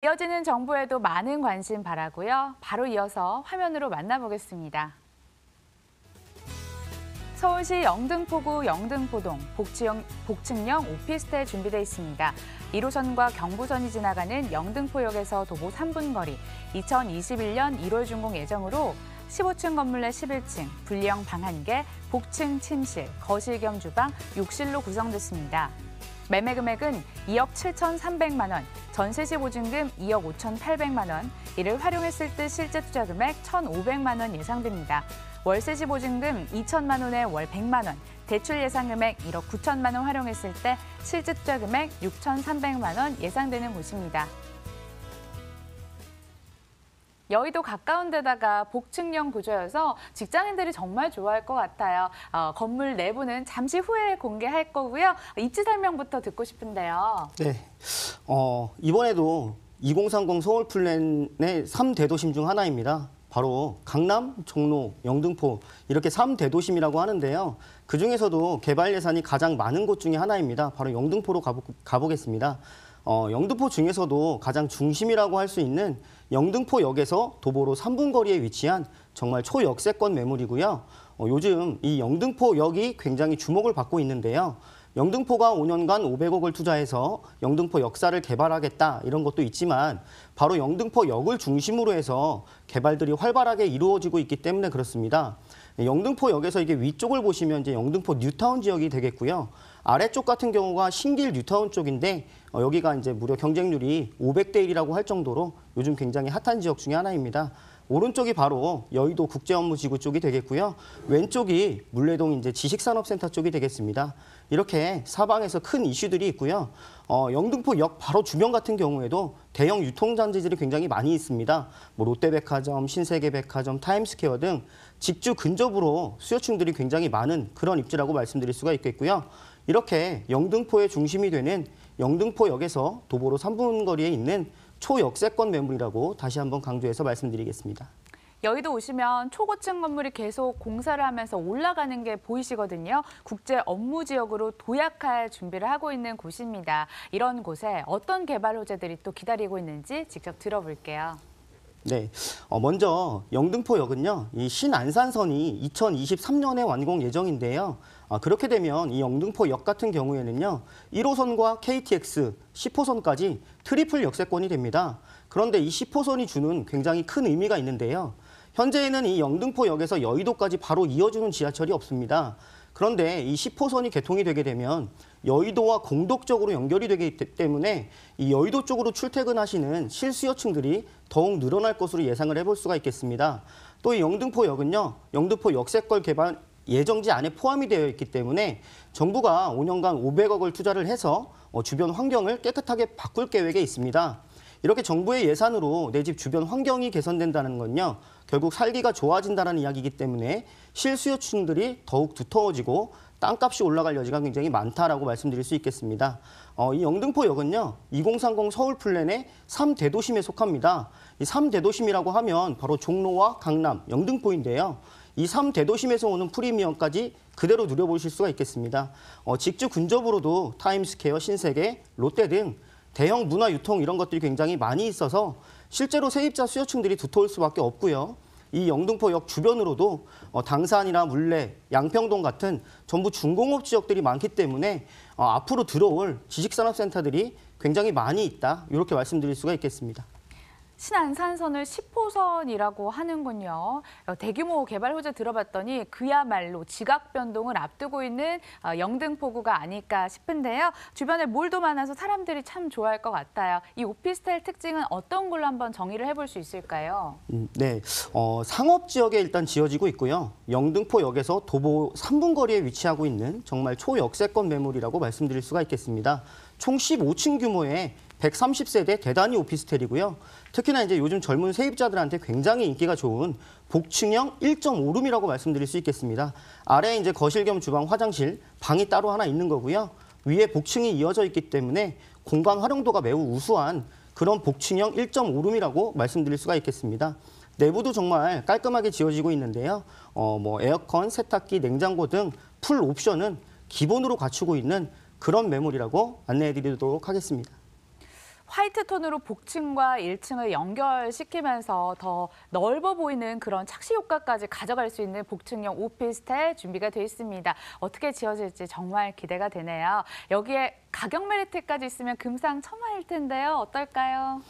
이어지는 정보에도 많은 관심 바라고요. 바로 이어서 화면으로 만나보겠습니다. 서울시 영등포구 영등포동 복층형 오피스텔 준비되어 있습니다. 1호선과 경부선이 지나가는 영등포역에서 도보 3분 거리, 2021년 1월 준공 예정으로 15층 건물 내 11층, 분리형 방 1개, 복층 침실, 거실 겸 주방, 욕실로 구성됐습니다. 매매 금액은 2억 7,300만 원, 전세 시 보증금 2억 5,800만 원, 이를 활용했을 때 실제 투자 금액 1,500만 원 예상됩니다. 월세 시 보증금 2천만 원에 월 100만 원, 대출 예상 금액 1억 9천만 원 활용했을 때 실제 투자 금액 6,300만 원 예상되는 곳입니다. 여의도 가까운 데다가 복층형 구조여서 직장인들이 정말 좋아할 것 같아요. 건물 내부는 잠시 후에 공개할 거고요. 입지 설명부터 듣고 싶은데요. 네, 이번에도 2030 서울 플랜의 3대도심 중 하나입니다. 바로 강남, 종로, 영등포 이렇게 3대도심이라고 하는데요. 그중에서도 개발 예산이 가장 많은 곳 중에 하나입니다. 바로 영등포로 가보겠습니다. 영등포 중에서도 가장 중심이라고 할 수 있는 영등포역에서 도보로 3분 거리에 위치한 정말 초역세권 매물이고요. 요즘 이 영등포역이 굉장히 주목을 받고 있는데요. 영등포가 5년간 500억을 투자해서 영등포 역사를 개발하겠다 이런 것도 있지만 바로 영등포역을 중심으로 해서 개발들이 활발하게 이루어지고 있기 때문에 그렇습니다. 영등포역에서 이게 위쪽을 보시면 이제 영등포 뉴타운 지역이 되겠고요. 아래쪽 같은 경우가 신길 뉴타운 쪽인데 여기가 이제 무려 경쟁률이 500대 1이라고 할 정도로 요즘 굉장히 핫한 지역 중에 하나입니다. 오른쪽이 바로 여의도 국제업무지구 쪽이 되겠고요. 왼쪽이 물레동 이제 지식산업센터 쪽이 되겠습니다. 이렇게 사방에서 큰 이슈들이 있고요. 영등포역 바로 주변 같은 경우에도 대형 유통단지들이 굉장히 많이 있습니다. 뭐 롯데백화점, 신세계백화점, 타임스퀘어 등 직주 근접으로 수요층들이 굉장히 많은 그런 입지라고 말씀드릴 수가 있겠고요. 이렇게 영등포의 중심이 되는 영등포역에서 도보로 3분 거리에 있는 초역세권 매물이라고 다시 한번 강조해서 말씀드리겠습니다. 여의도 오시면 초고층 건물이 계속 공사를 하면서 올라가는 게 보이시거든요. 국제 업무 지역으로 도약할 준비를 하고 있는 곳입니다. 이런 곳에 어떤 개발 호재들이 또 기다리고 있는지 직접 들어볼게요. 네, 먼저 영등포역은요, 이 신안산선이 2023년에 완공 예정인데요. 그렇게 되면 이 영등포역 같은 경우에는요, 1호선과 KTX, 10호선까지 트리플 역세권이 됩니다. 그런데 이 10호선이 주는 굉장히 큰 의미가 있는데요. 현재에는 이 영등포역에서 여의도까지 바로 이어주는 지하철이 없습니다. 그런데 이 10호선이 개통이 되게 되면 여의도와 공덕적으로 연결이 되기 때문에 이 여의도 쪽으로 출퇴근하시는 실수요층들이 더욱 늘어날 것으로 예상을 해볼 수가 있겠습니다. 또 이 영등포역은요, 영등포 역세권 개발 예정지 안에 포함이 되어 있기 때문에 정부가 5년간 500억을 투자를 해서 주변 환경을 깨끗하게 바꿀 계획에 있습니다. 이렇게 정부의 예산으로 내 집 주변 환경이 개선된다는 건요, 결국 살기가 좋아진다는 이야기이기 때문에 실수요층들이 더욱 두터워지고 땅값이 올라갈 여지가 굉장히 많다라고 말씀드릴 수 있겠습니다. 이 영등포역은요, 2030 서울 플랜의 3대도심에 속합니다. 이 3대도심이라고 하면 바로 종로와 강남, 영등포인데요. 이 3대도심에서 오는 프리미엄까지 그대로 누려보실 수가 있겠습니다. 직주 근접으로도 타임스퀘어, 신세계, 롯데 등 대형 문화 유통 이런 것들이 굉장히 많이 있어서 실제로 세입자 수요층들이 두터울 수밖에 없고요. 이 영등포역 주변으로도 당산이나 물레, 양평동 같은 전부 중공업 지역들이 많기 때문에 앞으로 들어올 지식산업센터들이 굉장히 많이 있다. 이렇게 말씀드릴 수가 있겠습니다. 신안산선을 10호선이라고 하는군요. 대규모 개발 호재 들어봤더니 그야말로 지각 변동을 앞두고 있는 영등포구가 아닐까 싶은데요. 주변에 몰도 많아서 사람들이 참 좋아할 것 같아요. 이 오피스텔 특징은 어떤 걸로 한번 정의를 해볼 수 있을까요? 네, 상업 지역에 일단 지어지고 있고요. 영등포역에서 도보 3분 거리에 위치하고 있는 정말 초역세권 매물이라고 말씀드릴 수가 있겠습니다. 총 15층 규모의 130세대 대단위 오피스텔이고요. 특히나 이제 요즘 젊은 세입자들한테 굉장히 인기가 좋은 복층형 1.5룸이라고 말씀드릴 수 있겠습니다. 아래에 이제 거실 겸 주방, 화장실, 방이 따로 하나 있는 거고요. 위에 복층이 이어져 있기 때문에 공간 활용도가 매우 우수한 그런 복층형 1.5룸이라고 말씀드릴 수가 있겠습니다. 내부도 정말 깔끔하게 지어지고 있는데요. 뭐 에어컨, 세탁기, 냉장고 등 풀 옵션은 기본으로 갖추고 있는 그런 매물이라고 안내해 드리도록 하겠습니다. 화이트 톤으로 복층과 1층을 연결시키면서 더 넓어 보이는 그런 착시 효과까지 가져갈 수 있는 복층형 오피스텔 준비가 돼 있습니다. 어떻게 지어질지 정말 기대가 되네요. 여기에 가격 메리트까지 있으면 금상첨화일 텐데요. 어떨까요?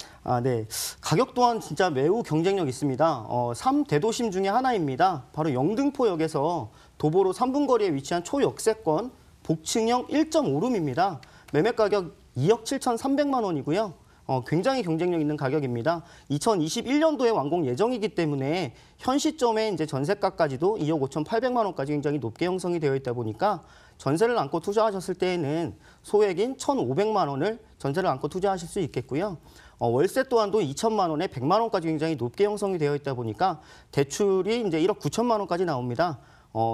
네. 가격 또한 진짜 매우 경쟁력 있습니다. 3대도심 중에 하나입니다. 바로 영등포역에서 도보로 3분 거리에 위치한 초역세권 복층형 1.5룸입니다. 매매 가격 2억 7,300만 원이고요. 굉장히 경쟁력 있는 가격입니다. 2021년도에 완공 예정이기 때문에 현 시점에 이제 전세가까지도 2억 5,800만 원까지 굉장히 높게 형성이 되어 있다 보니까 전세를 안고 투자하셨을 때에는 소액인 1,500만 원을 전세를 안고 투자하실 수 있겠고요. 월세 또한도 2천만 원에 100만 원까지 굉장히 높게 형성이 되어 있다 보니까 대출이 이제 1억 9천만 원까지 나옵니다.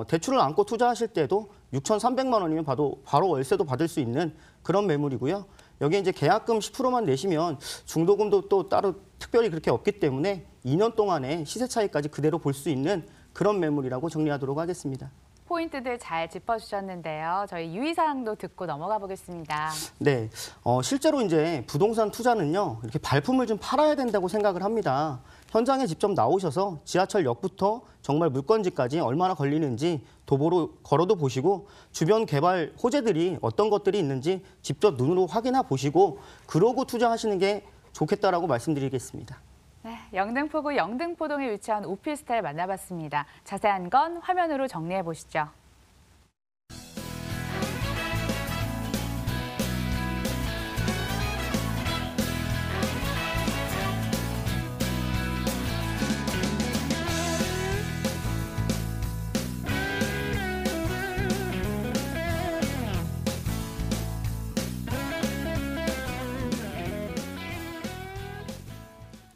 대출을 안고 투자하실 때도 6,300만 원이면 바로 월세도 받을 수 있는 그런 매물이고요. 여기에 이제 계약금 10%만 내시면 중도금도 또 따로 특별히 그렇게 없기 때문에 2년 동안의 시세 차이까지 그대로 볼 수 있는 그런 매물이라고 정리하도록 하겠습니다. 포인트들 잘 짚어주셨는데요. 저희 유의사항도 듣고 넘어가 보겠습니다. 네, 실제로 이제 부동산 투자는요, 이렇게 발품을 좀 팔아야 된다고 생각을 합니다. 현장에 직접 나오셔서 지하철역부터 정말 물건지까지 얼마나 걸리는지 도보로 걸어도 보시고 주변 개발 호재들이 어떤 것들이 있는지 직접 눈으로 확인해 보시고 그러고 투자하시는 게 좋겠다라고 말씀드리겠습니다. 네, 영등포구 영등포동에 위치한 오피스텔 만나봤습니다. 자세한 건 화면으로 정리해 보시죠.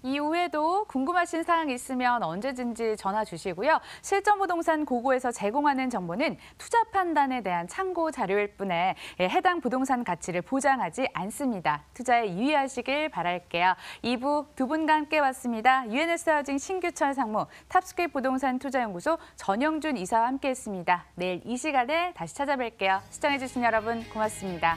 이후에도 궁금하신 사항 있으면 언제든지 전화 주시고요. 실전부동산 고고에서 제공하는 정보는 투자 판단에 대한 참고 자료일 뿐에 해당 부동산 가치를 보장하지 않습니다. 투자에 유의하시길 바랄게요. 2부 두 분과 함께 왔습니다. UNS 하우징 신규철 상무, 탑스퀘 부동산 투자연구소 전영준 이사와 함께했습니다. 내일 이 시간에 다시 찾아뵐게요. 시청해주신 여러분 고맙습니다.